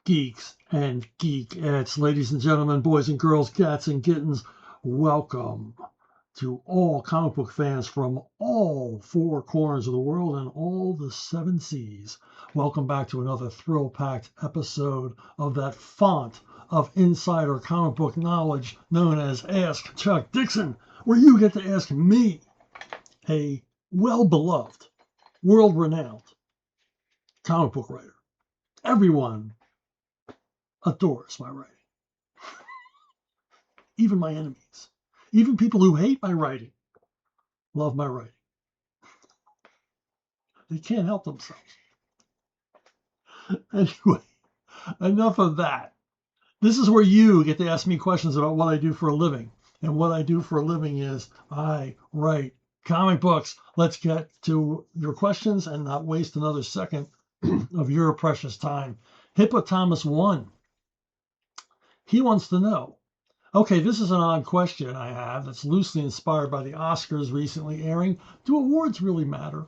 geeks and geekettes, ladies and gentlemen, boys and girls, cats and kittens, welcome to all comic book fans from all four corners of the world and all the seven seas. Welcome back to another thrill-packed episode of that font of insider comic book knowledge known as Ask Chuck Dixon, where you get to ask me, a well-beloved, world-renowned comic book writer. Everyone adores my writing. Even my enemies. Even people who hate my writing love my writing. They can't help themselves. Anyway, enough of that. This is where you get to ask me questions about what I do for a living. And what I do for a living is I write comic books. Let's get to your questions and not waste another second of your precious time. Hippopotamus 1. He wants to know, okay, this is an odd question I have that's loosely inspired by the Oscars recently airing. Do awards really matter?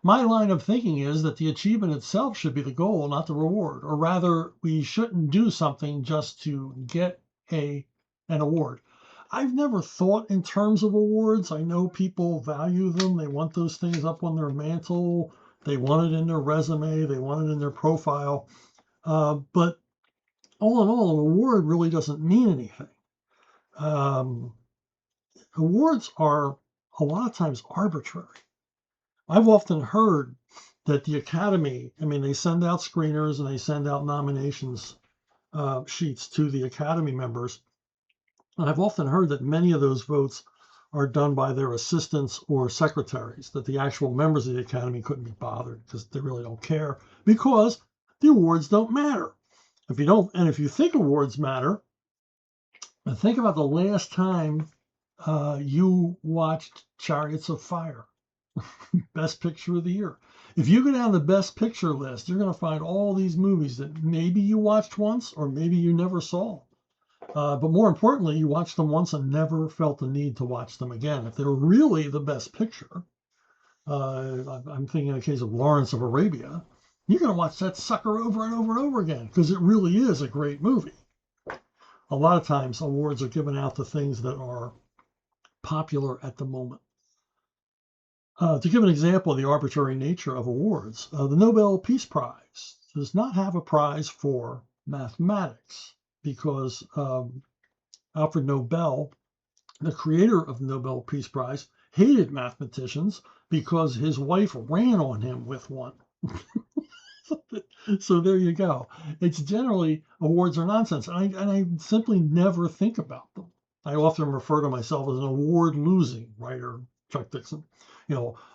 My line of thinking is that the achievement itself should be the goal, not the reward. Or rather, we shouldn't do something just to get an award. I've never thought in terms of awards. I know people value them. They want those things up on their mantle. They want it in their resume. They want it in their profile. But all in all, an award really doesn't mean anything. Awards are a lot of times arbitrary. I've often heard that the Academy, they send out screeners and they send out nominations sheets to the Academy members. And I've often heard that many of those votes are done by their assistants or secretaries, that the actual members of the Academy couldn't be bothered because they really don't care, because the awards don't matter. If you think awards matter, think about the last time you watched Chariots of Fire, Best Picture of the Year. If you go down the Best Picture list, you're going to find all these movies that maybe you watched once or maybe you never saw. But more importantly, you watched them once and never felt the need to watch them again. If they're really the Best Picture, I'm thinking in the case of Lawrence of Arabia, you're going to watch that sucker over and over and over again because it really is a great movie. A lot of times awards are given out to things that are popular at the moment. To give an example of the arbitrary nature of awards, the Nobel Peace Prize does not have a prize for mathematics because Alfred Nobel, the creator of the Nobel Peace Prize, hated mathematicians because his wife ran on him with one. So there you go. It's generally, awards are nonsense. And I simply never think about them. I often refer to myself as an award-losing writer, Chuck Dixon.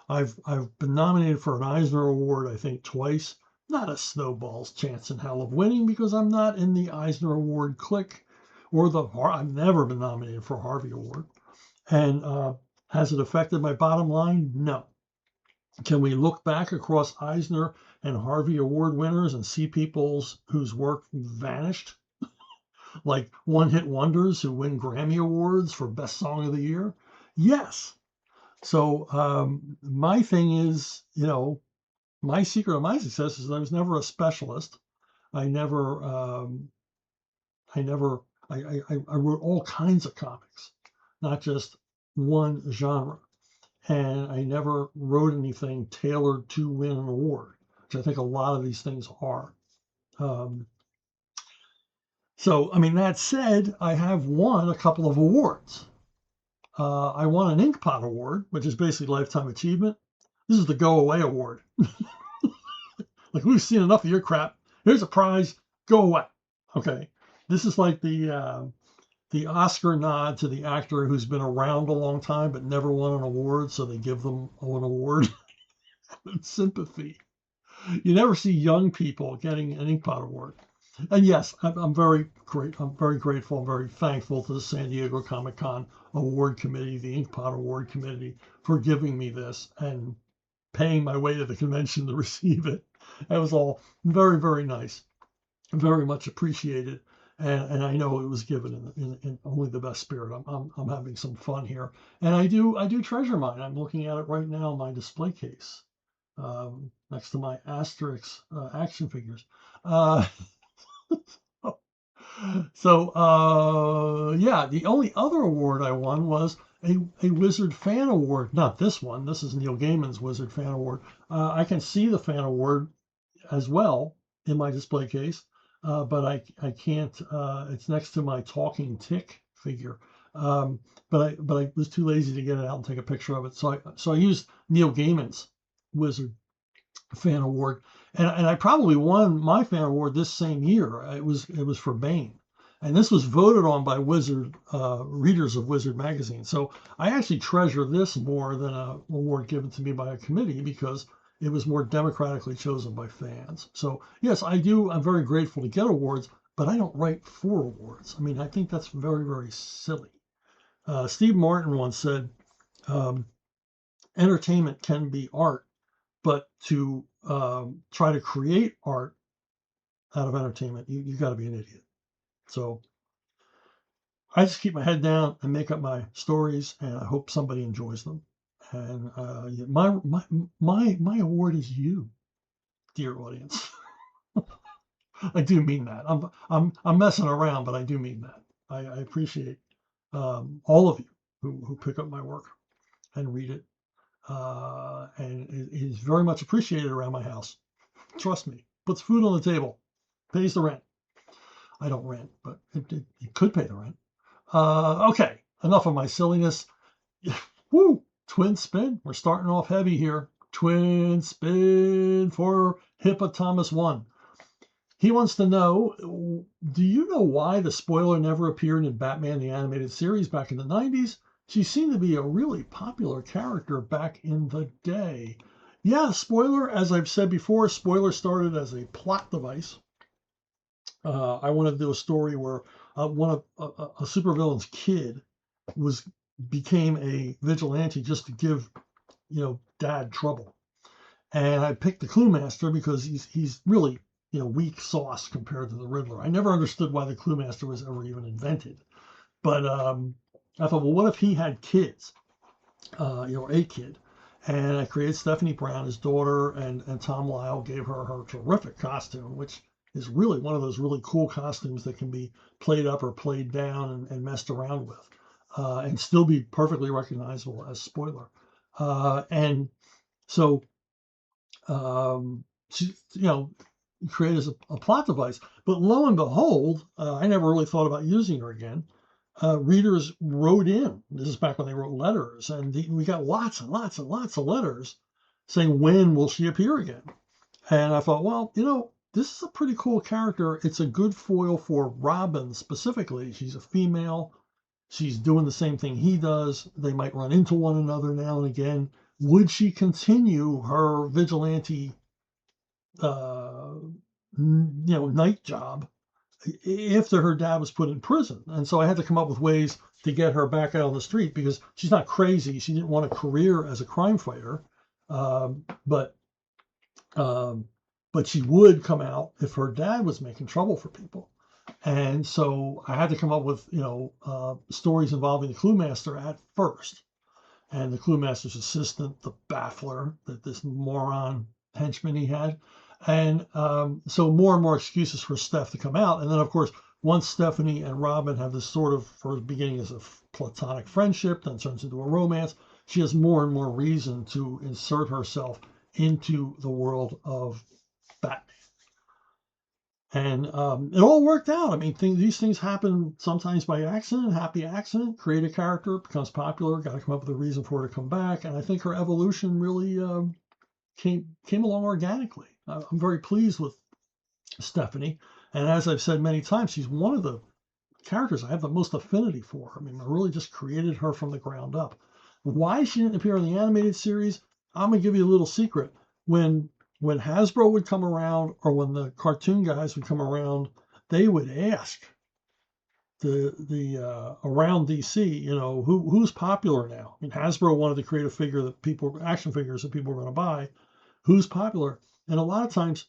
I've been nominated for an Eisner Award, I think, twice. Not a snowball's chance in hell of winning because I'm not in the Eisner Award clique, or I've never been nominated for a Harvey Award. And has it affected my bottom line? No. Can we look back across Eisner and Harvey Award winners and see people whose work vanished? Like one-hit wonders who win Grammy Awards for Best Song of the Year? Yes. So my thing is, my secret of my success is that I was never a specialist. I wrote all kinds of comics, not just one genre. And I never wrote anything tailored to win an award, which I think a lot of these things are. That said, I have won a couple of awards. I won an Inkpot Award, which is basically Lifetime Achievement. This is the Go Away Award. Like, we've seen enough of your crap. Here's a prize. Go away. Okay. This is like the Oscar nod to the actor who's been around a long time but never won an award, so they give them an award. Sympathy. You never see young people getting an Inkpot Award. And yes, I'm very grateful. I'm very thankful to the San Diego Comic-Con Award Committee, the Inkpot Award Committee, for giving me this and paying my way to the convention to receive it. That was all very, very nice. Very much appreciated. And I know it was given in only the best spirit. I'm having some fun here, and I do treasure mine. I'm looking at it right now in my display case, next to my Asterix action figures. So, yeah, the only other award I won was a Wizard Fan Award. Not this one. This is Neil Gaiman's Wizard Fan Award. I can see the Fan Award as well in my display case, but I can't. It's next to my talking tick figure. But I was too lazy to get it out and take a picture of it. So I used Neil Gaiman's Wizard Fan Award, and I probably won my fan award this same year. It was for Bane, and this was voted on by Wizard readers of Wizard magazine. So I actually treasure this more than a award given to me by a committee because it was more democratically chosen by fans. So yes, I do. I'm very grateful to get awards, but I don't write for awards. I mean, I think that's very, very silly. Steve Martin once said, entertainment can be art, but to try to create art out of entertainment, you got to be an idiot. So I just keep my head down and make up my stories, and I hope somebody enjoys them. And my award is you, dear audience. I do mean that. I'm messing around, but I do mean that. I appreciate all of you who pick up my work and read it. And it is very much appreciated around my house. Trust me, puts food on the table, pays the rent. I don't rent, but it could pay the rent. Okay, enough of my silliness. Woo! Twin spin. We're starting off heavy here. Twin spin for Hippopotamus 1. He wants to know, do you know why the spoiler never appeared in Batman the Animated Series back in the 90s? She seemed to be a really popular character back in the day. Yeah, spoiler, as I've said before, spoiler started as a plot device. I wanted to do a story where one of a supervillain's kid became a vigilante just to give, dad trouble. And I picked the Clue Master because he's really, weak sauce compared to the Riddler. I never understood why the Clue Master was ever even invented. But I thought, well, what if he had kids? A kid. And I created Stephanie Brown, his daughter, and Tom Lyle gave her terrific costume, which is really one of those really cool costumes that can be played up or played down and messed around with, and still be perfectly recognizable as spoiler. And so she, created as a plot device. But lo and behold, I never really thought about using her again. Readers wrote in. This is back when they wrote letters, and we got lots and lots and lots of letters saying, when will she appear again? And I thought, well, this is a pretty cool character. It's a good foil for Robin specifically. She's a female. She's doing the same thing he does. They might run into one another now and again. Would she continue her vigilante, night job after her dad was put in prison? And so I had to come up with ways to get her back out on the street because she's not crazy. She didn't want a career as a crime fighter, but she would come out if her dad was making trouble for people. And so I had to come up with, stories involving the Clue Master at first. And the Clue Master's assistant, the Baffler, that this moron henchman he had. And so more and more excuses for Steph to come out. And then, of course, once Stephanie and Robin have this sort of first beginning as a platonic friendship, then turns into a romance, she has more and more reason to insert herself into the world of Batman. And it all worked out. I mean, these things happen sometimes by accident, happy accident. Create a character, becomes popular, got to come up with a reason for her to come back. And I think her evolution really came along organically. I'm very pleased with Stephanie. And as I've said many times, she's one of the characters I have the most affinity for. I mean, I really just created her from the ground up. Why she didn't appear in the animated series, I'm going to give you a little secret. When Hasbro would come around, or when the cartoon guys would come around, they would ask the around DC, who's popular now. I mean, Hasbro wanted to create a figure that action figures that people were going to buy. Who's popular? And a lot of times,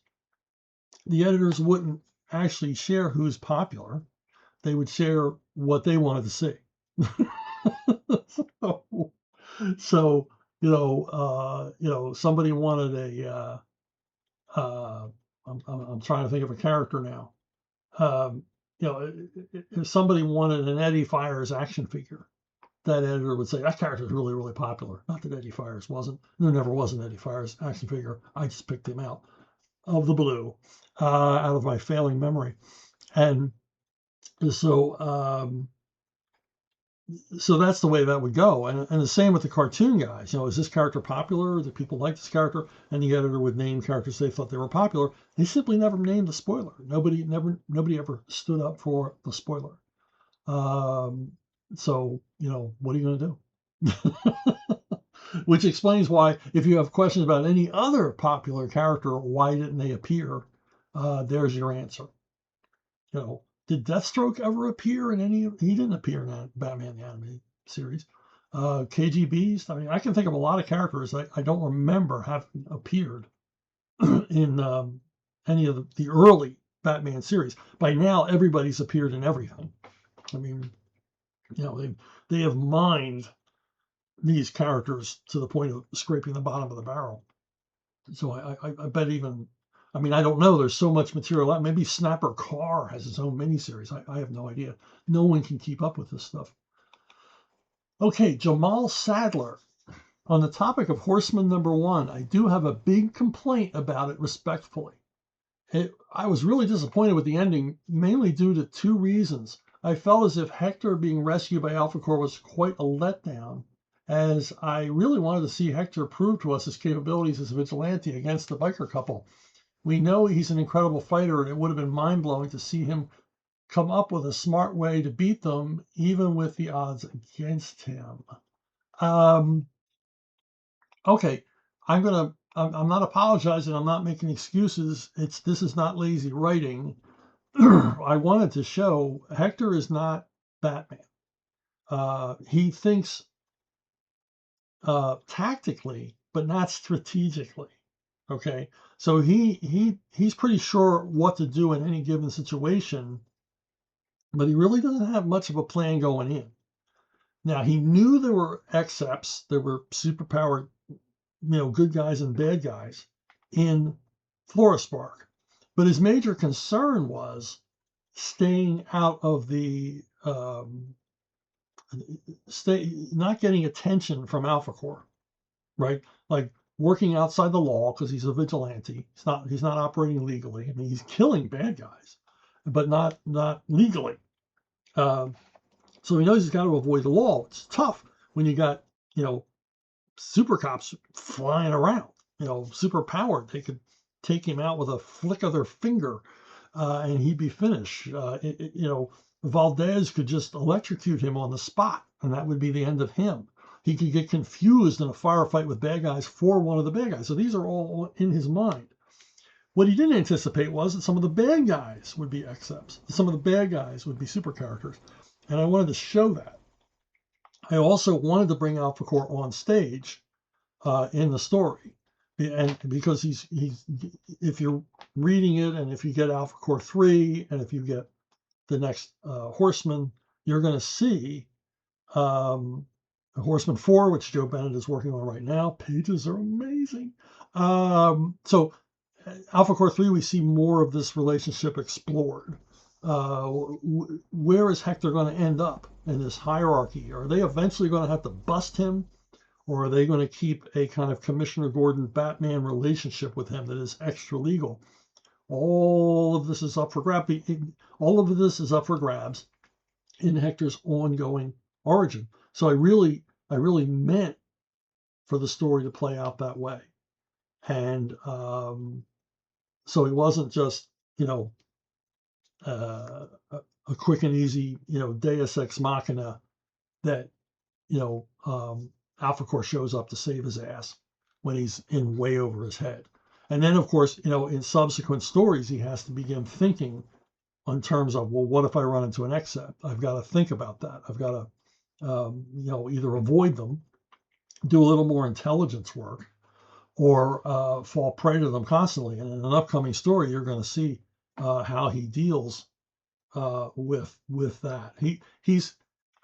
the editors wouldn't actually share who's popular. They would share what they wanted to see. So somebody wanted I'm trying to think of a character now. you know, if somebody wanted an Eddie Fires action figure, that editor would say, that character is really, really popular. Not that Eddie Fires wasn't. There never was an Eddie Fires action figure. I just picked him out of the blue, out of my failing memory. And so, so that's the way that would go. And the same with the cartoon guys. You know, is this character popular? Do people like this character? And the editor would name characters they thought they were popular. They simply never named the spoiler. Nobody ever stood up for the spoiler. So, you know, what are you going to do? Which explains why, if you have questions about any other popular character, why didn't they appear? There's your answer. You know, did Deathstroke ever appear in any of? He didn't appear in that Batman the Animated Series. KGBs. I mean, I can think of a lot of characters I don't remember having appeared in any of the early Batman series. By now, everybody's appeared in everything. I mean, you know, they have mined these characters to the point of scraping the bottom of the barrel. So I bet even, I mean, I don't know. There's so much material out. Maybe Snapper Carr has his own miniseries. I have no idea. No one can keep up with this stuff. Okay, Jamal Sadler. On the topic of Horseman #1, I do have a big complaint about it respectfully. I was really disappointed with the ending, mainly due to two reasons. I felt as if Hector being rescued by Alpha Corps was quite a letdown, as I really wanted to see Hector prove to us his capabilities as a vigilante against the biker couple. We know he's an incredible fighter, and it would have been mind-blowing to see him come up with a smart way to beat them, even with the odds against him. Okay, I'm not apologizing. I'm not making excuses. This is not lazy writing. I wanted to show Hector is not Batman. He thinks tactically, but not strategically. Okay, so he's pretty sure what to do in any given situation, but he really doesn't have much of a plan going in. Now, he knew there were excepts, there were superpowered, you know, good guys and bad guys in Florispark, but his major concern was staying out of the not getting attention from Alpha Corps, right? Like working outside the law because he's a vigilante. He's not operating legally. I mean, he's killing bad guys, but not legally. So he knows he's got to avoid the law. It's tough when you got, you know, super cops flying around, you know, super powered. They could take him out with a flick of their finger, and he'd be finished. You know, Valdez could just electrocute him on the spot, and that would be the end of him. He could get confused in a firefight with bad guys for one of the bad guys. So these are all in his mind. What he didn't anticipate was that some of the bad guys would be excepts. Some of the bad guys would be super characters. And I wanted to show that. I also wanted to bring Alpha Corps on stage in the story. And because he's if you're reading it, and if you get Alpha Corps 3, and if you get the next Horseman, you're going to see Horseman 4, which Joe Bennett is working on right now. Pages are amazing. So Alpha Corps 3, we see more of this relationship explored. Where is Hector going to end up in this hierarchy? Are they eventually going to have to bust him? Or are they going to keep a kind of Commissioner Gordon Batman relationship with him that is extra legal? All of this is up for grabs. All of this is up for grabs in Hector's ongoing origin. So I really meant for the story to play out that way. And so it wasn't just, you know, a quick and easy, you know, Deus Ex Machina that, you know, Alpha Corps shows up to save his ass when he's in way over his head. And then, of course, you know, in subsequent stories, he has to begin thinking in terms of, well, what if I run into an except? I've got to think about that. I've got to, you know, either avoid them, do a little more intelligence work, or fall prey to them constantly. And in an upcoming story, you're going to see how he deals with that.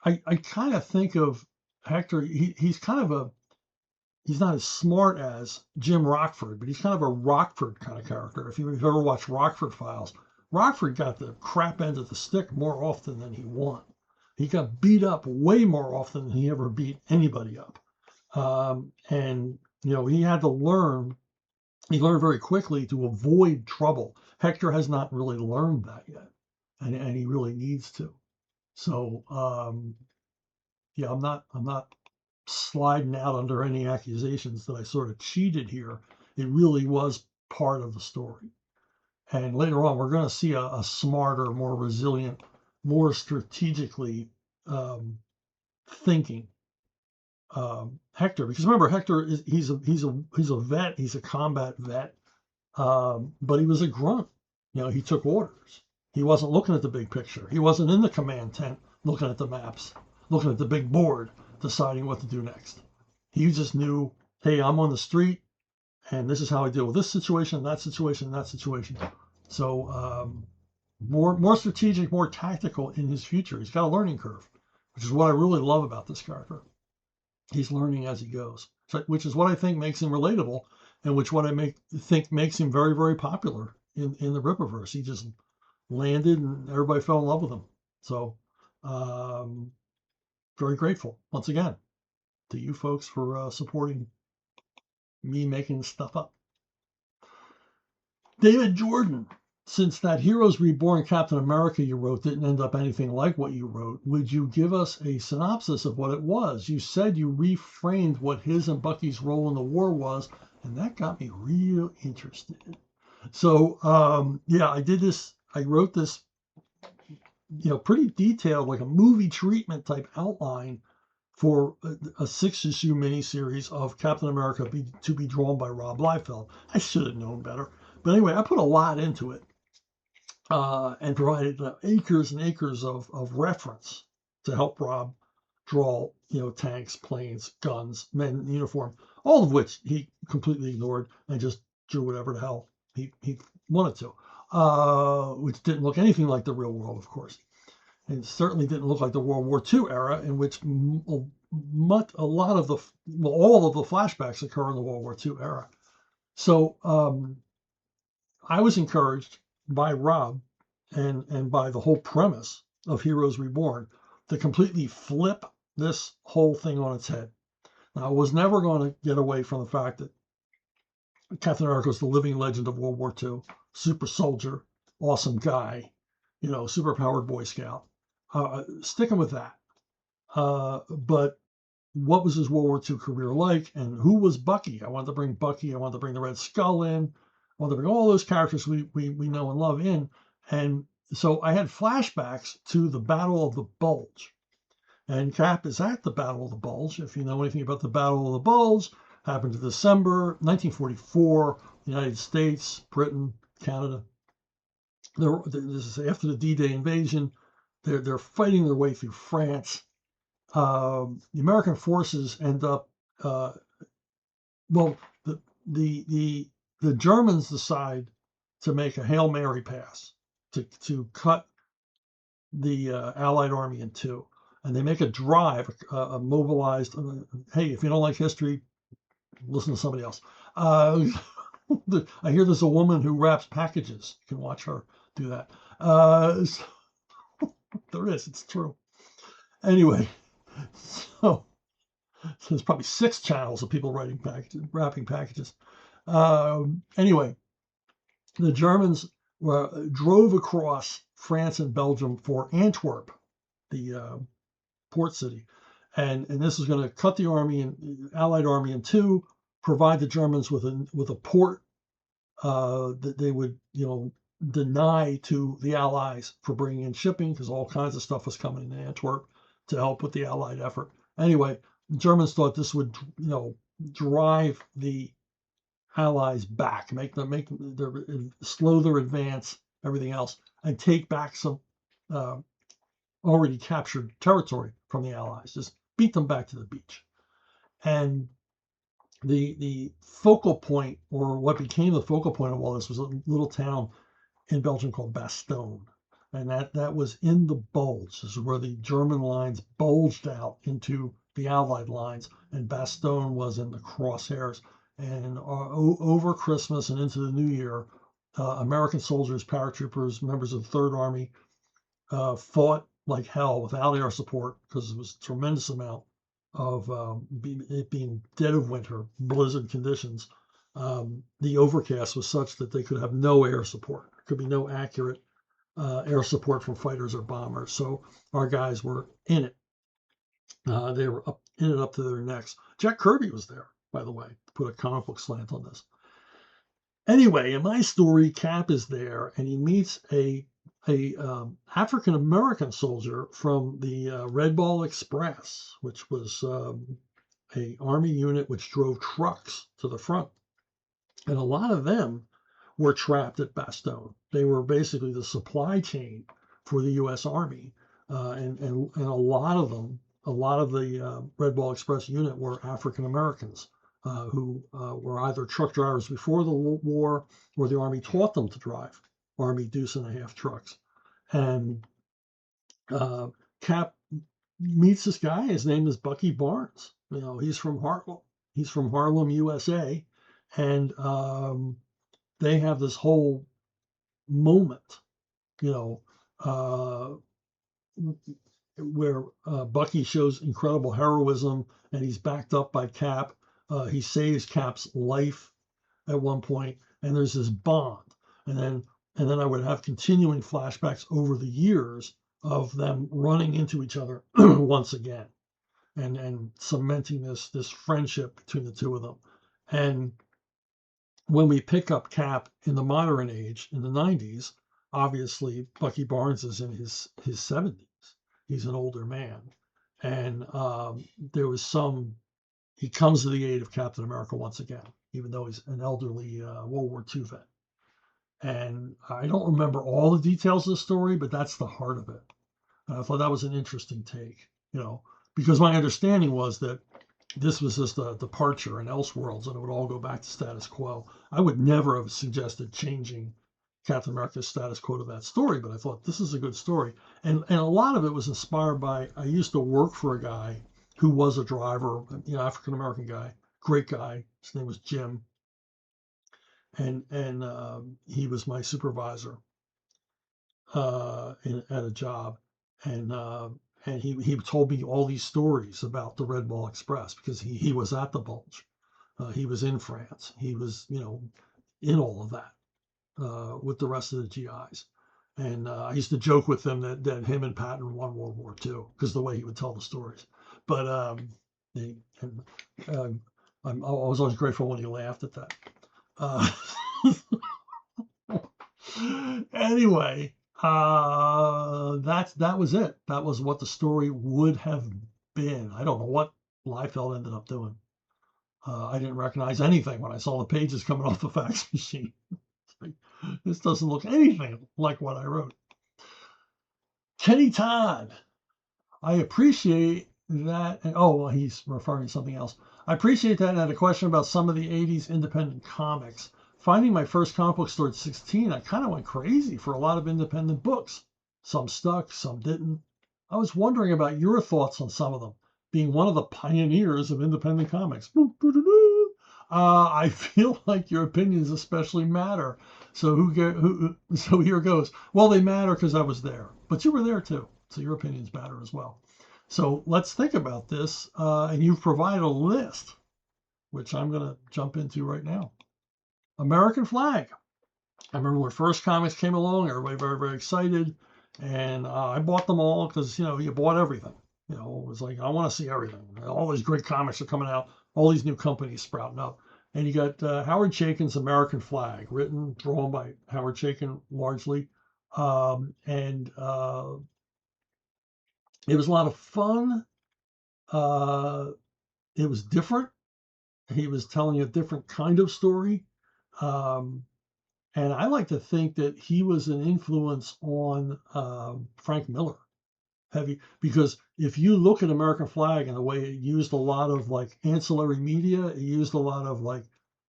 I kind of think of Hector. He's kind of he's not as smart as Jim Rockford, but he's kind of a Rockford kind of character. If you've ever watched Rockford Files, Rockford got the crap end of the stick more often than he won. He got beat up way more often than he ever beat anybody up. And, he had to learn. He learned very quickly to avoid trouble. Hector has not really learned that yet, and he really needs to. So, I'm not sliding out under any accusations that I sort of cheated here. It really was part of the story. And later on, we're going to see a smarter, more resilient, more strategically thinking Hector. Because remember, Hector he's a vet. He's a combat vet, but he was a grunt. He took orders. He wasn't looking at the big picture. He wasn't in the command tent looking at the maps, looking at the big board, deciding what to do next. He just knew, hey, I'm on the street, and this is how I deal with this situation, that situation, that situation. So more strategic, more tactical in his future. He's got a learning curve, which is what I really love about this character. He's learning as he goes, which is what I think makes him relatable, and what I think makes him very, very popular in the Rippaverse. He just landed, and everybody fell in love with him. So very grateful once again to you folks for supporting me making stuff up. David Jordan, since that Heroes Reborn Captain America you wrote didn't end up anything like what you wrote, would you give us a synopsis of what it was? You said you reframed what his and Bucky's role in the war was, and that got me real interested. So, I did this. I wrote this, pretty detailed, like a movie treatment type outline for a 6-issue miniseries of Captain America to be drawn by Rob Liefeld. I should have known better. But anyway, I put a lot into it and provided acres and acres of reference to help Rob draw, tanks, planes, guns, men in uniform, all of which he completely ignored and just drew whatever the hell he wanted to, which didn't look anything like the real world, of course. And certainly didn't look like the World War II era, in which all of the flashbacks occur in the World War II era. So I was encouraged by Rob and by the whole premise of Heroes Reborn to completely flip this whole thing on its head. Now, I was never going to get away from the fact that Captain America was the living legend of World War II, super soldier, awesome guy, super powered Boy Scout. Sticking with that. But what was his World War II career like, and who was Bucky? I wanted to bring Bucky. I wanted to bring the Red Skull in. I wanted to bring all those characters we know and love in. And so I had flashbacks to the Battle of the Bulge. And Cap is at the Battle of the Bulge. If you know anything about the Battle of the Bulge, happened in December 1944, United States, Britain, Canada. This is after the D-Day invasion. They're fighting their way through France. The American forces end up. The Germans decide to make a Hail Mary pass to cut the Allied army in two, and they make a drive, a mobilized. Hey, if you don't like history, listen to somebody else. I hear there's a woman who wraps packages. You can watch her do that. There is, it's true. Anyway, so there's probably 6 channels of people wrapping packages. Anyway, the Germans drove across France and Belgium for Antwerp, the port city, and this is going to cut the Allied army in two, provide the Germans with a port that they would deny to the Allies for bringing in shipping, because all kinds of stuff was coming in Antwerp to help with the Allied effort. Anyway, the Germans thought this would, drive the Allies back, slow their advance, everything else, and take back some already captured territory from the Allies. Just beat them back to the beach. And the focal point, or what became the focal point of all this, was a little town in Belgium called Bastogne. And that was in the bulge. This is where the German lines bulged out into the Allied lines, and Bastogne was in the crosshairs. And over Christmas and into the New Year, American soldiers, paratroopers, members of the Third Army fought like hell without air support because it was a tremendous amount of it being dead of winter, blizzard conditions. The overcast was such that they could have no air support. There could be no accurate air support from fighters or bombers. So our guys were in it. They were in it up to their necks. Jack Kirby was there, by the way, to put a comic book slant on this. Anyway, in my story, Cap is there, and he meets a African American soldier from the Red Ball Express, which was a army unit which drove trucks to the front, and a lot of them were trapped at Bastogne. They were basically the supply chain for the U.S. Army, and a lot of them, a lot of the Red Ball Express unit were African Americans. Who were either truck drivers before the war, or the Army taught them to drive Army deuce and a half trucks. And Cap meets this guy. His name is Bucky Barnes. You know, he's from Harlem. He's from Harlem, USA, and they have this whole moment, you know, where Bucky shows incredible heroism, and he's backed up by Cap. He saves Cap's life at one point, and there's this bond, and then I would have continuing flashbacks over the years of them running into each other once again, and cementing this friendship between the two of them. And when we pick up Cap in the modern age, in the 90s, obviously Bucky Barnes is in his 70s. He's an older man, and there was some. He comes to the aid of Captain America once again, even though he's an elderly World War II vet. And I don't remember all the details of the story, but that's the heart of it. And I thought that was an interesting take, you know, because my understanding was that this was just a departure in Elseworlds, and it would all go back to status quo. I would never have suggested changing Captain America's status quo to that story, but I thought this is a good story. And a lot of it was inspired by, I used to work for a guy who was a driver, you know, African American guy, great guy. His name was Jim, and he was my supervisor at a job, and he told me all these stories about the Red Ball Express because he was at the Bulge, he was in France, he was, you know, in all of that with the rest of the GIs. And I used to joke with him that him and Patton won World War II because the way he would tell the stories. But I was always grateful when he laughed at that. Anyway, that was it. That was what the story would have been. I don't know what Liefeld ended up doing. I didn't recognize anything when I saw the pages coming off the fax machine. Like, this doesn't look anything like what I wrote. Kenny Todd, I appreciate that. Oh, well, he's referring to something else. I appreciate that, and I had a question about some of the 80s independent comics. Finding my first comic book store at 16, I kind of went crazy for a lot of independent books. Some stuck, some didn't. I was wondering about your thoughts on some of them, being one of the pioneers of independent comics. I feel like your opinions especially matter. So so here goes. Well, they matter because I was there, but you were there too, so your opinions matter as well. So let's think about this, and you've provided a list, which I'm going to jump into right now. American Flag. I remember when first comics came along, everybody very, very excited, and I bought them all because, you know, you bought everything. You know, it was like, I want to see everything. All these great comics are coming out, all these new companies sprouting up. And you got Howard Chaykin's American Flag, written, drawn by Howard Chaykin largely. And it was a lot of fun. It was different. He was telling a different kind of story. And I like to think that he was an influence on Frank Miller. Because if you look at American Flag and the way it used a lot of like ancillary media, it used a lot of like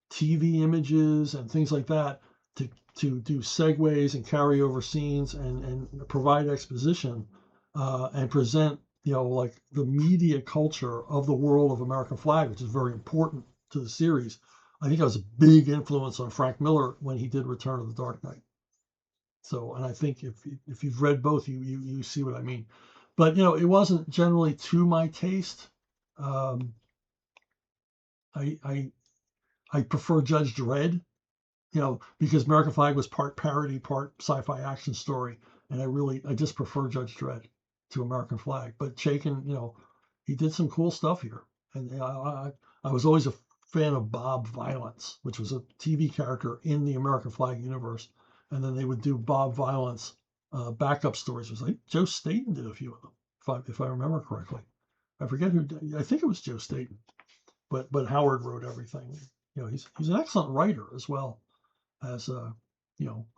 TV images and things like that to do segues and carry over scenes and provide exposition and present, you know, like the media culture of the world of American Flag, which is very important to the series. I think I was a big influence on Frank Miller when he did Return of the Dark Knight. So, and I think if you've read both, you see what I mean. But it wasn't generally to my taste. Um, I prefer Judge Dredd, because American Flag was part parody, part sci-fi action story, and I just prefer Judge Dredd to American Flag. But Chaykin, he did some cool stuff here, and I was always a fan of Bob Violence, which was a TV character in the American Flag universe, and then they would do Bob Violence backup stories. It was like Joe Staten did a few of them, if I remember correctly. I forget who. I think it was Joe Staten, but Howard wrote everything. He's an excellent writer as well as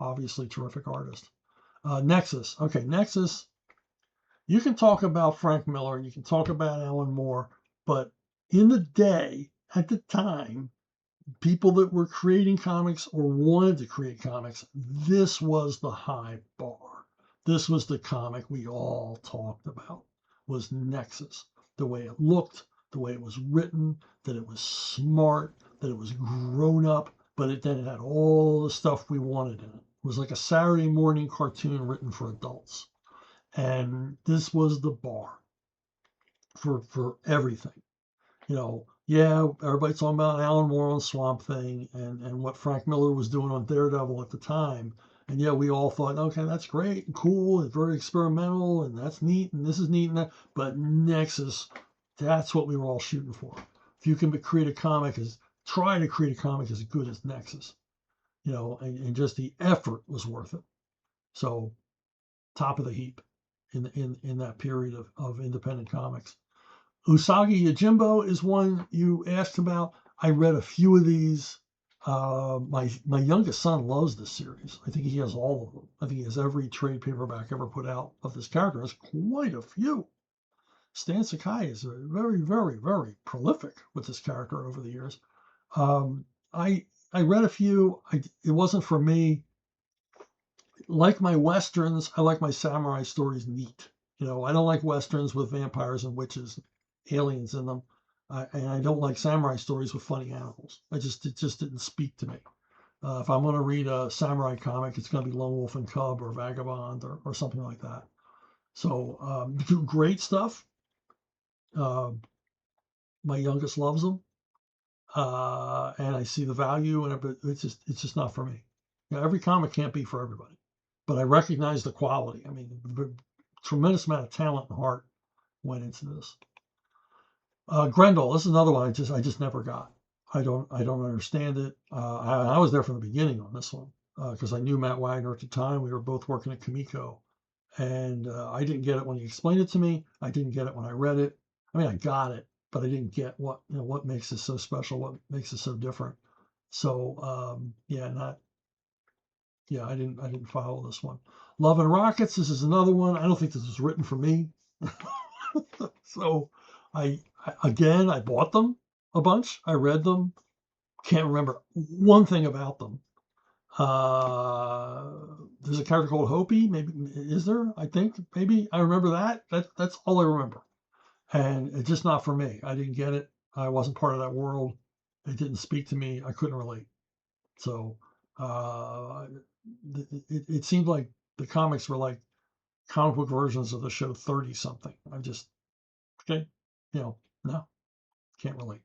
obviously terrific artist. Nexus. Okay, Nexus. You can talk about Frank Miller, you can talk about Alan Moore, but in the day, at the time, people that were creating comics or wanted to create comics, this was the high bar. This was the comic we all talked about, was Nexus. The way it looked, the way it was written, that it was smart, that it was grown up, but then it had all the stuff we wanted in it. It was like a Saturday morning cartoon written for adults. And this was the bar for everything. Yeah, everybody's talking about Alan Moore on Swamp Thing and what Frank Miller was doing on Daredevil at the time. And yeah, we all thought, okay, that's great and cool and very experimental and that's neat and this is neat and that. But Nexus, that's what we were all shooting for. If you can try to create a comic as good as Nexus, and just the effort was worth it. So top of the heap in that period of independent comics. Usagi Yojimbo is one you asked about. I read a few of these. My youngest son loves this series. I think he has all of them. I think he has every trade paperback ever put out of this character. There's quite a few. Stan Sakai is very, very, very prolific with this character over the years. I read a few. It wasn't for me. Like my Westerns, I like my samurai stories neat. I don't like Westerns with vampires and witches, aliens in them. And I don't like samurai stories with funny animals. It just didn't speak to me. If I'm going to read a samurai comic, it's going to be Lone Wolf and Cub or Vagabond or something like that. So great stuff. My youngest loves them. And I see the value in it, but it's just not for me. Every comic can't be for everybody. But I recognize the quality. I mean, tremendous amount of talent and heart went into this. Grendel, this is another one I just never got. I don't understand it. I was there from the beginning on this one because I knew Matt Wagner at the time. We were both working at Comico, and I didn't get it when he explained it to me. I didn't get it when I read it. I mean, I got it, but I didn't get what makes it so special, what makes it so different. So I didn't follow this one. Love and Rockets. This is another one. I don't think this was written for me. So I bought them a bunch. I read them. Can't remember one thing about them. There's a character called Hopi. Maybe is there? I think maybe I remember that. That's all I remember. And it's just not for me. I didn't get it. I wasn't part of that world. It didn't speak to me. I couldn't relate. So it seemed like the comics were like comic book versions of the show 30 something. I'm just, okay, no, can't relate.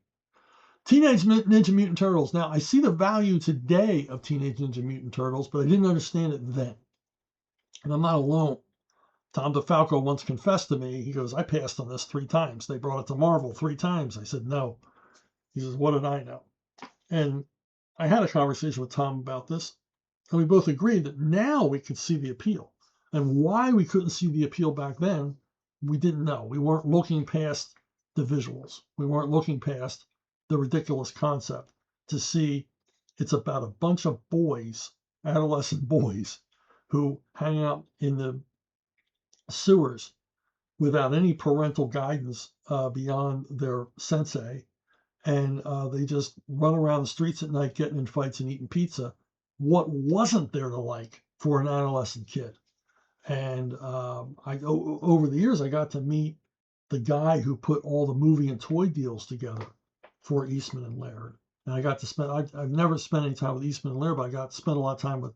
Teenage Ninja Mutant Turtles. Now, I see the value today of Teenage Ninja Mutant Turtles, but I didn't understand it then. And I'm not alone. Tom DeFalco once confessed to me, he goes, I passed on this 3 times. They brought it to Marvel 3 times. I said, no. He says, what did I know? And I had a conversation with Tom about this, and we both agreed that now we could see the appeal. And why we couldn't see the appeal back then, we didn't know. We weren't looking past the visuals. We weren't looking past the ridiculous concept to see it's about a bunch of boys, adolescent boys, who hang out in the sewers without any parental guidance beyond their sensei. And they just run around the streets at night getting in fights and eating pizza. What wasn't there to like for an adolescent kid? And over the years, I got to meet the guy who put all the movie and toy deals together for Eastman and Laird. And I got to spend, I've never spent any time with Eastman and Laird, but I got to spend a lot of time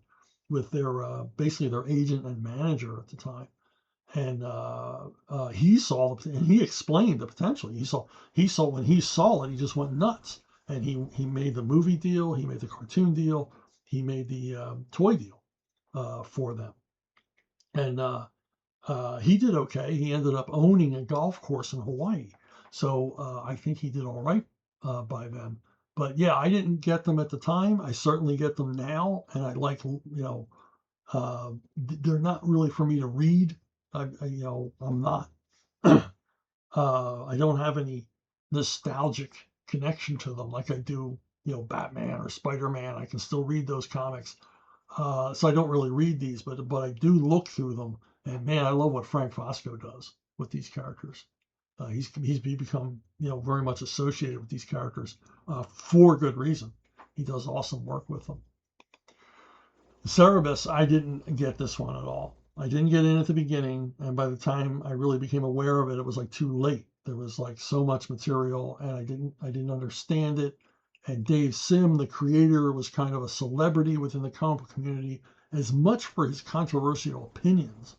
with their, basically their agent and manager at the time. And he saw, and he explained the potential. When he saw it, he just went nuts. And he made the movie deal, he made the cartoon deal, he made the toy deal for them. And he did okay. He ended up owning a golf course in Hawaii. So I think he did all right by them. But yeah, I didn't get them at the time. I certainly get them now. And I like, they're not really for me to read. I'm not, I don't have any nostalgic connection to them like I do, Batman or Spider-Man. I can still read those comics. So I don't really read these, but I do look through them. And man, I love what Frank Fosco does with these characters. He's become very much associated with these characters for good reason. He does awesome work with them. Cerebus, I didn't get this one at all. I didn't get in at the beginning, and by the time I really became aware of it, it was like too late. There was like so much material, and I didn't understand it. And Dave Sim, the creator, was kind of a celebrity within the comic book community, as much for his controversial opinions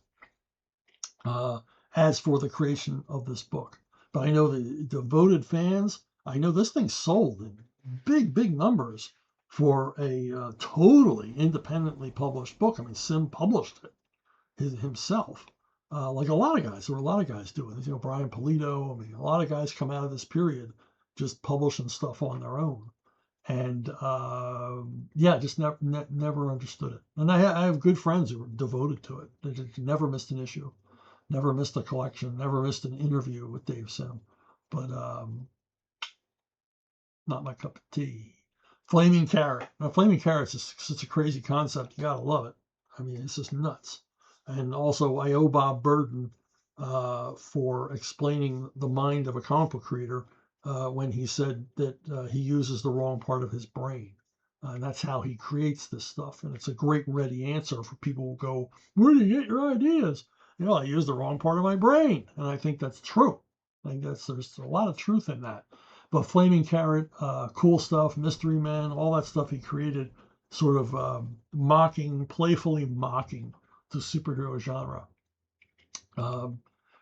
as for the creation of this book. But I know the devoted fans, I know this thing sold in big numbers for a totally independently published book. I mean, Sim published it himself. Like a lot of guys, there were a lot of guys doing this. Brian Pulido. I mean, a lot of guys come out of this period just publishing stuff on their own. And just never understood it. And I have good friends who were devoted to it. They never missed an issue, never missed a collection, never missed an interview with Dave Sim. But not my cup of tea. Flaming Carrot. Now, Flaming Carrot's such a crazy concept. You gotta love it. I mean, it's just nuts. And also, I owe Bob Burden for explaining the mind of a comic book creator when he said that he uses the wrong part of his brain. And that's how he creates this stuff. And it's a great ready answer for people who go, where do you get your ideas? I use the wrong part of my brain. And I think that's true. I think there's a lot of truth in that. But Flaming Carrot, cool stuff, Mystery Men, all that stuff he created, sort of playfully mocking the superhero genre.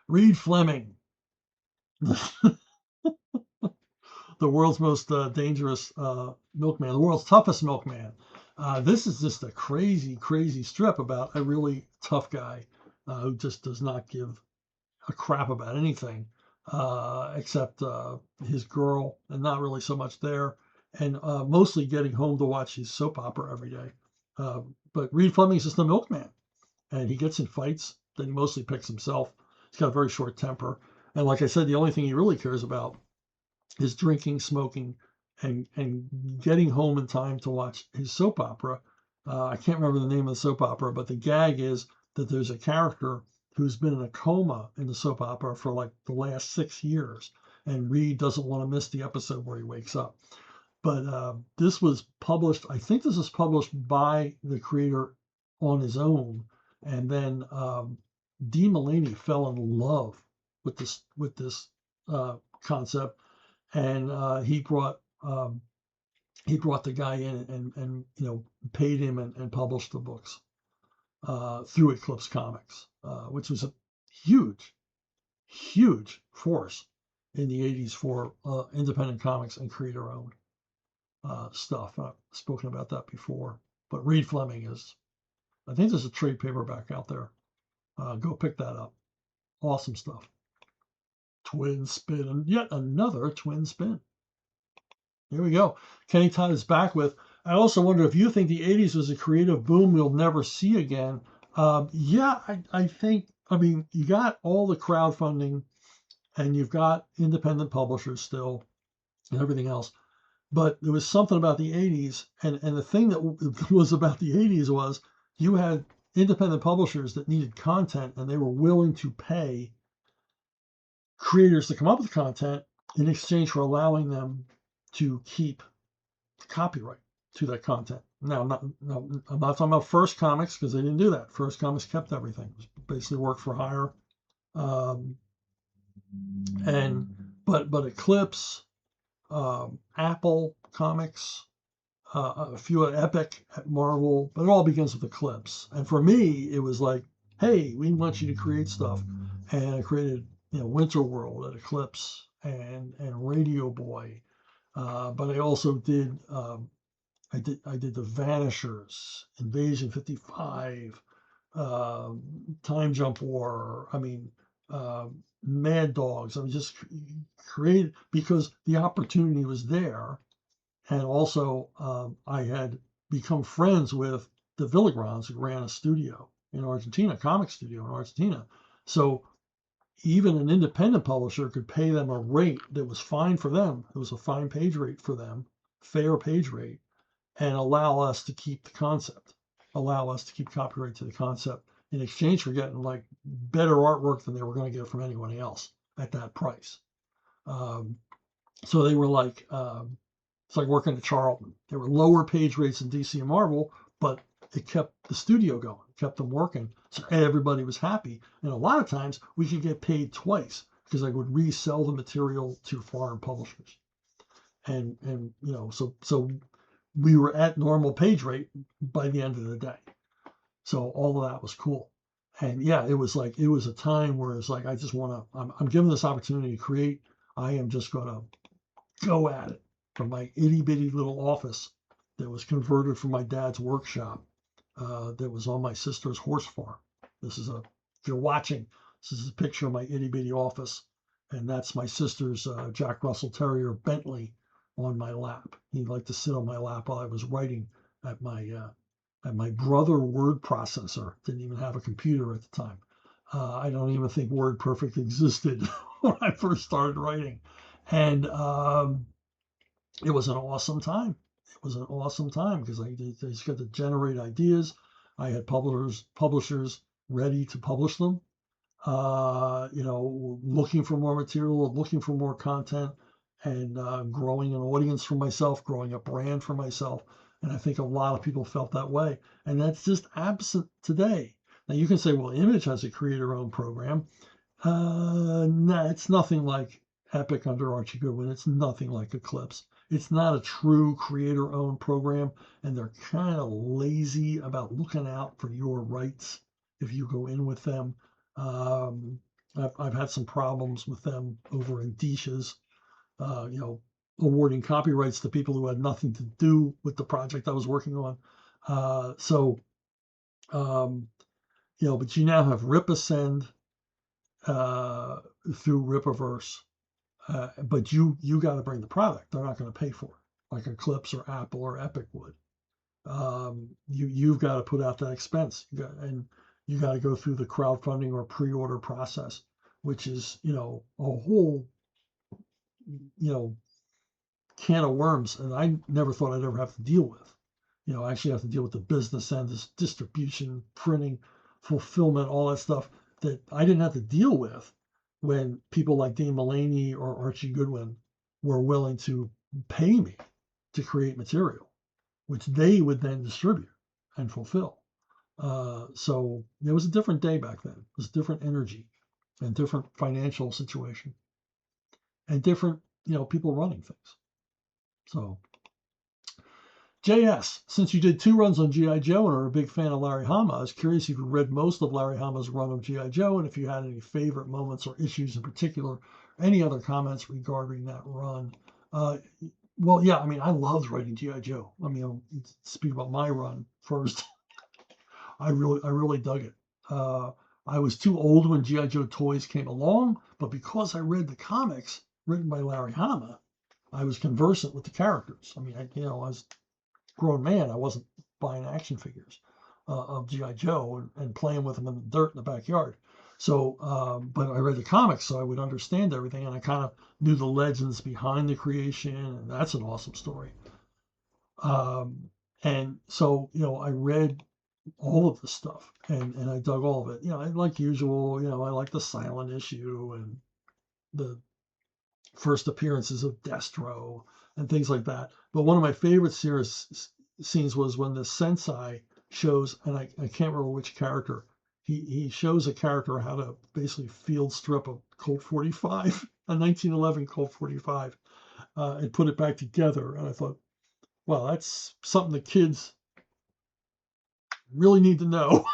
Reed Fleming, the world's most dangerous milkman, the world's toughest milkman. This is just a crazy strip about a really tough guy who just does not give a crap about anything except his girl, and not really so much there, and mostly getting home to watch his soap opera every day. But Reed Fleming's just a milkman, and he gets in fights that he mostly picks himself. He's got a very short temper, and like I said, the only thing he really cares about is drinking, smoking, and getting home in time to watch his soap opera. I can't remember the name of the soap opera, but the gag is that there's a character who's been in a coma in the soap opera for like the last 6 years, and Reed doesn't want to miss the episode where he wakes up. But this was published, I think this was published by the creator on his own, and then Dee Mulaney fell in love with this concept, and he brought the guy in and paid him and published the books through Eclipse Comics, which was a huge force in the 80s for independent comics and creator-owned stuff. I've spoken about that before. But Reed Fleming is, I think there's a trade paperback out there. Go pick that up. Awesome stuff. Twin Spin, and yet another Twin Spin. Here we go. Kenny Todd is back with, I also wonder if you think the 80s was a creative boom we'll never see again. Yeah, I think, I mean, you got all the crowdfunding and you've got independent publishers still and everything else. But there was something about the 80s, and the thing that was about the 80s was you had independent publishers that needed content, and they were willing to pay creators to come up with content in exchange for allowing them to keep copyright to that content. Now, I'm not talking about First Comics, because they didn't do that. First Comics kept everything. It was basically work for hire. But Eclipse, Apple, comics, a few at Epic, at Marvel, but it all begins with Eclipse. And for me, it was like, hey, we want you to create stuff. And I created, Winter World at Eclipse and Radio Boy. But I also did, I did the Vanishers, Invasion 55, Time Jump War. I mean, Mad Dogs. I mean, just created because the opportunity was there. And also, I had become friends with the Villagrans, who ran a studio in Argentina, comic studio in Argentina. So even an independent publisher could pay them a rate that was fine for them. It was a fine page rate for them, fair page rate, and allow us to keep the concept, allow us to keep copyright to the concept in exchange for getting like better artwork than they were going to get from anyone else at that price. So they were like, it's like working at Charlton. There were lower page rates in DC and Marvel, but it kept the studio going, kept them working. So everybody was happy. And a lot of times we could get paid twice because I would resell the material to foreign publishers. And so we were at normal page rate by the end of the day. So all of that was cool. And yeah, it was a time where it's like, I just want to, I'm given this opportunity to create. I am just going to go at it. From my itty bitty little office that was converted from my dad's workshop that was on my sister's horse farm. If you're watching, this is a picture of my itty bitty office, and that's my sister's Jack Russell Terrier Bentley on my lap. He'd like to sit on my lap while I was writing at my brother word processor. Didn't even have a computer at the time. I don't even think WordPerfect existed when I first started writing, and it was an awesome time. It was an awesome time because I just got to generate ideas. I had publishers ready to publish them. Looking for more material, looking for more content, and growing an audience for myself, growing a brand for myself. And I think a lot of people felt that way. And that's just absent today. Now you can say, well, Image has a creator-owned program. Nah, it's nothing like Epic under Archie Goodwin. It's nothing like Eclipse. It's not a true creator-owned program, and they're kind of lazy about looking out for your rights if you go in with them. I've had some problems with them over indicias, awarding copyrights to people who had nothing to do with the project I was working on. But you now have Ripascend through Ripaverse. But you got to bring the product. They're not going to pay for it, like Eclipse or Apple or Epic would. You've got to put out that expense, you got to go through the crowdfunding or pre-order process, which is a whole can of worms, and I never thought I'd ever have to deal with. I actually have to deal with the business end, this distribution, printing, fulfillment, all that stuff that I didn't have to deal with when people like Dean Mulaney or Archie Goodwin were willing to pay me to create material, which they would then distribute and fulfill. So it was a different day back then. It was different energy and different financial situation and different, people running things. So JS, since you did 2 runs on G.I. Joe and are a big fan of Larry Hama, I was curious if you read most of Larry Hama's run of G.I. Joe and if you had any favorite moments or issues in particular, any other comments regarding that run. Well, yeah, I mean, I loved writing G.I. Joe. I mean, I'll speak about my run first. I really dug it. I was too old when G.I. Joe toys came along, but because I read the comics written by Larry Hama, I was conversant with the characters. I mean, I was grown man. I wasn't buying action figures of G.I. Joe and playing with them in the dirt in the backyard. So, but I read the comics, so I would understand everything, and I kind of knew the legends behind the creation, and that's an awesome story. And so, I read all of the stuff, and I dug all of it. Like usual, I like the silent issue and the first appearances of Destro and things like that. But one of my favorite scenes was when the Sensei shows, and I can't remember which character, he shows a character how to basically field strip a Colt 45, a 1911 Colt 45, and put it back together. And I thought, well, that's something the kids really need to know.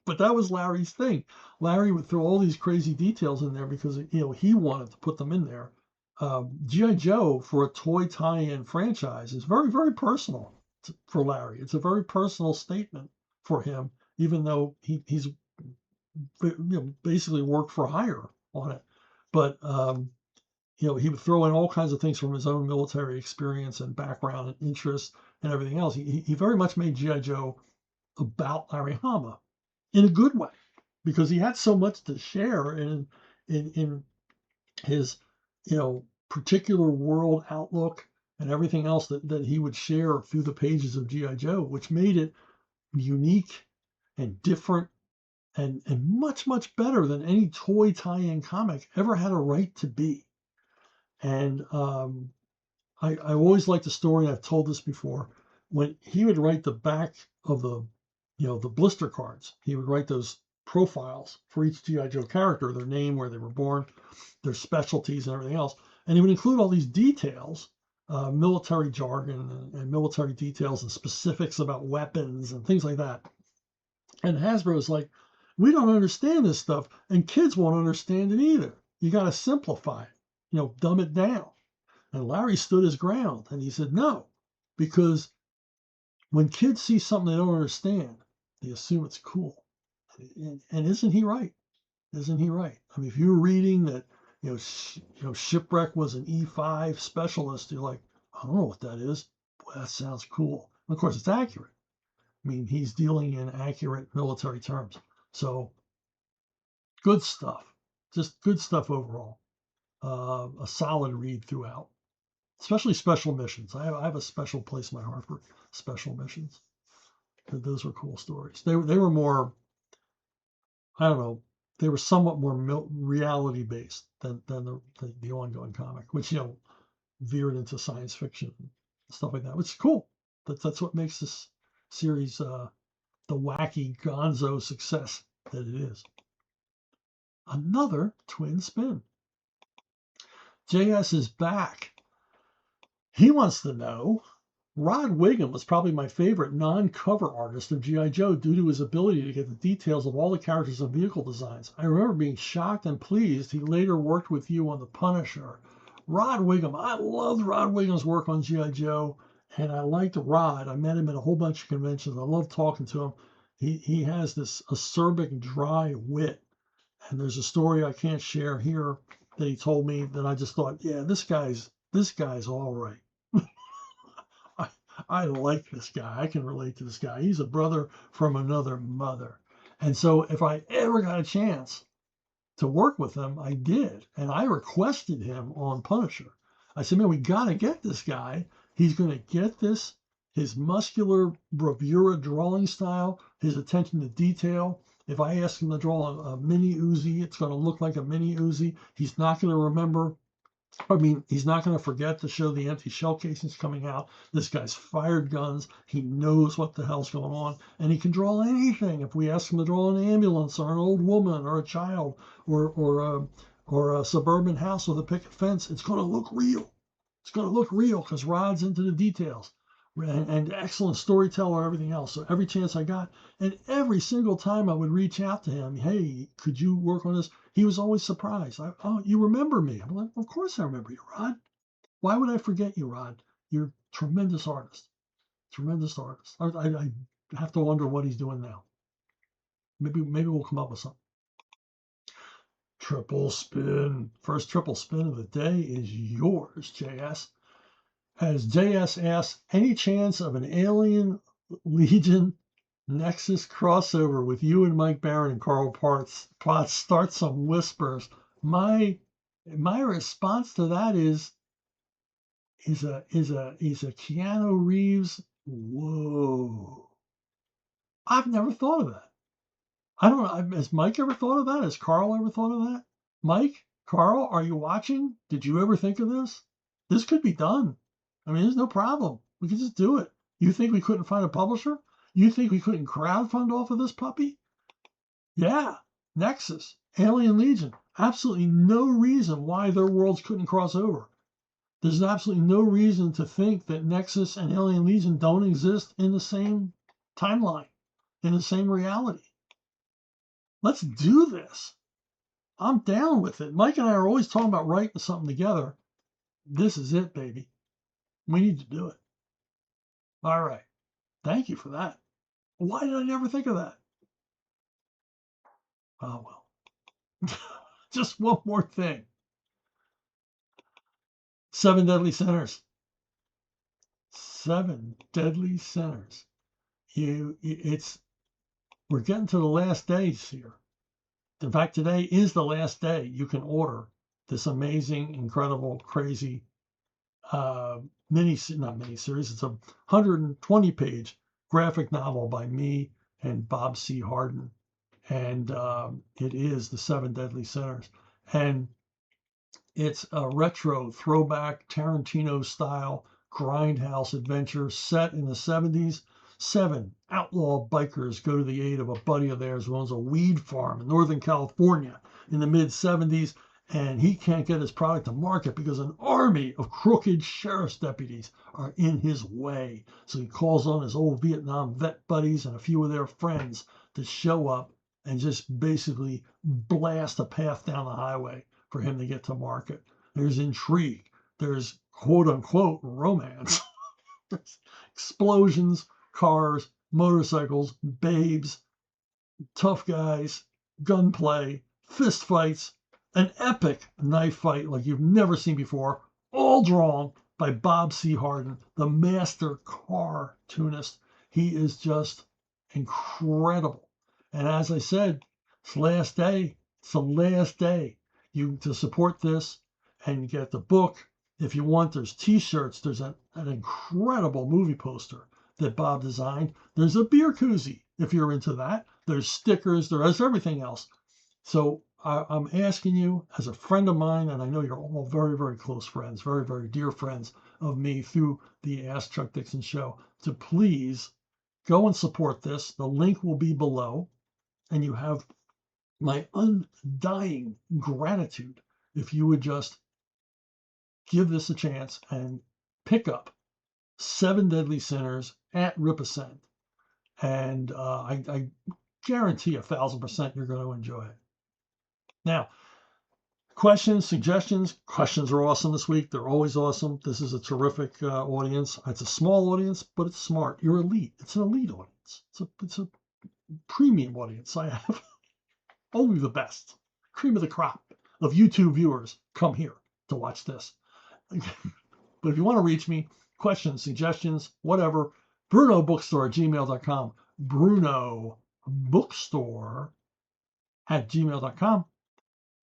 But that was Larry's thing. Larry would throw all these crazy details in there because he wanted to put them in there. G.I. Joe, for a toy tie-in franchise, is very, very personal for Larry. It's a very personal statement for him, even though he's basically worked for hire on it. But he would throw in all kinds of things from his own military experience and background and interest and everything else. He very much made G.I. Joe about Larry Hama in a good way, because he had so much to share in his particular world outlook and everything else that he would share through the pages of G.I. Joe, which made it unique and different and much, much better than any toy tie-in comic ever had a right to be. And I always liked the story. I've told this before. When he would write the back of the blister cards, he would write those profiles for each G.I. Joe character, their name, where they were born, their specialties, and everything else. And he would include all these details, military jargon and military details and specifics about weapons and things like that. And Hasbro's like, we don't understand this stuff, and kids won't understand it either. You got to simplify it, dumb it down. And Larry stood his ground, and he said, no, because when kids see something they don't understand, they assume it's cool. And isn't he right? Isn't he right? I mean, if you're reading that, Shipwreck was an E5 specialist, you're like, I don't know what that is. Boy, that sounds cool. And of course, it's accurate. I mean, he's dealing in accurate military terms. So, good stuff. Just good stuff overall. A solid read throughout, especially special missions. I have a special place in my heart for special missions. Those were cool stories. They were more, I don't know, they were somewhat more reality based than the ongoing comic, which veered into science fiction and stuff like that, which is cool. That's what makes this series the wacky gonzo success that it is. Another twin spin. JS is back. He wants to know, Rod Whigham was probably my favorite non-cover artist of G.I. Joe due to his ability to get the details of all the characters and vehicle designs. I remember being shocked and pleased he later worked with you on The Punisher. Rod Whigham, I loved Rod Whigham's work on G.I. Joe, and I liked Rod. I met him at a whole bunch of conventions. I love talking to him. He has this acerbic, dry wit, and there's a story I can't share here that he told me that I just thought, yeah, this guy's all right. I like this guy. I can relate to this guy. He's a brother from another mother. And so if I ever got a chance to work with him, I did. And I requested him on Punisher. I said, man, we got to get this guy. He's going to get this, his muscular bravura drawing style, his attention to detail. If I ask him to draw a mini Uzi, it's going to look like a mini Uzi. He's not going to remember. He's not going to forget to show the empty shell casings coming out. This guy's fired guns. He knows what the hell's going on, and he can draw anything. If we ask him to draw an ambulance or an old woman or a child or a suburban house with a picket fence, it's going to look real. It's going to look real because Rod's into the details and excellent storyteller and everything else. So every chance I got, and every single time I would reach out to him, hey, could you work on this? He was always surprised. Oh, you remember me? I'm like, of course I remember you, Rod. Why would I forget you, Rod? You're a tremendous artist. Tremendous artist. I have to wonder what he's doing now. Maybe we'll come up with something. Triple spin. First triple spin of the day is yours, JS. As JS asks, any chance of an Alien Legion Nexus crossover with you and Mike Barron and Carl Potts start some whispers? My response to that is a Keanu Reeves. Whoa! I've never thought of that. I don't know. Has Mike ever thought of that? Has Carl ever thought of that? Mike, Carl, are you watching? Did you ever think of this? This could be done. I mean, there's no problem. We can just do it. You think we couldn't find a publisher? You think we couldn't crowdfund off of this puppy? Yeah, Nexus, Alien Legion. Absolutely no reason why their worlds couldn't cross over. There's absolutely no reason to think that Nexus and Alien Legion don't exist in the same timeline, in the same reality. Let's do this. I'm down with it. Mike and I are always talking about writing something together. This is it, baby. We need to do it. All right. Thank you for that. Why did I never think of that? Oh, well. Just one more thing. 7 Deadly Sinners. 7 Deadly Sinners. We're getting to the last days here. In fact, today is the last day you can order this amazing, incredible, crazy not miniseries. It's a 120-page graphic novel by me and Bob C. Harden, and it is the 7 Deadly Sinners, and it's a retro throwback Tarantino style grindhouse adventure set in the 70s. 7 outlaw bikers go to the aid of a buddy of theirs who owns a weed farm in Northern California in the mid 70s, and he can't get his product to market because an army of crooked sheriff's deputies are in his way. So he calls on his old Vietnam vet buddies and a few of their friends to show up and just basically blast a path down the highway for him to get to market. There's intrigue. There's quote unquote romance. There's explosions, cars, motorcycles, babes, tough guys, gunplay, fist fights, an epic knife fight like you've never seen before, all drawn by Bob C. Harden, the master cartoonist. He is just incredible. And as I said, it's the last day. It's the last day to support this and get the book. If you want, there's t-shirts. There's an incredible movie poster that Bob designed. There's a beer koozie if you're into that. There's stickers. There's everything else. So I'm asking you as a friend of mine, and I know you're all very, very close friends, very, very dear friends of me through the Ask Chuck Dixon show, to please go and support this. The link will be below, and you have my undying gratitude if you would just give this a chance and pick up 7 Deadly Sinners at Ripascent. And I guarantee 1,000% you're going to enjoy it. Now, questions, suggestions. Questions are awesome this week. They're always awesome. This is a terrific audience. It's a small audience, but it's smart. You're elite. It's an elite audience. It's a premium audience. I have only the best. Cream of the crop of YouTube viewers come here to watch this. But if you want to reach me, questions, suggestions, whatever, BrunoBookstore@gmail.com. BrunoBookstore@gmail.com.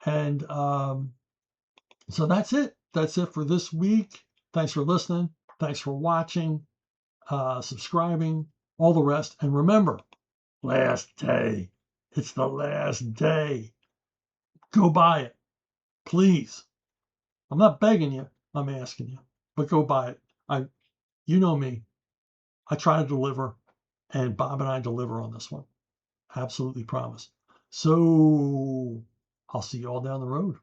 And so that's it. That's it for this week. Thanks for listening. Thanks for watching, subscribing, all the rest. And remember, last day. It's the last day. Go buy it, please. I'm not begging you. I'm asking you. But go buy it. You know me. I try to deliver, and Bob and I deliver on this one. Absolutely promise. So I'll see you all down the road.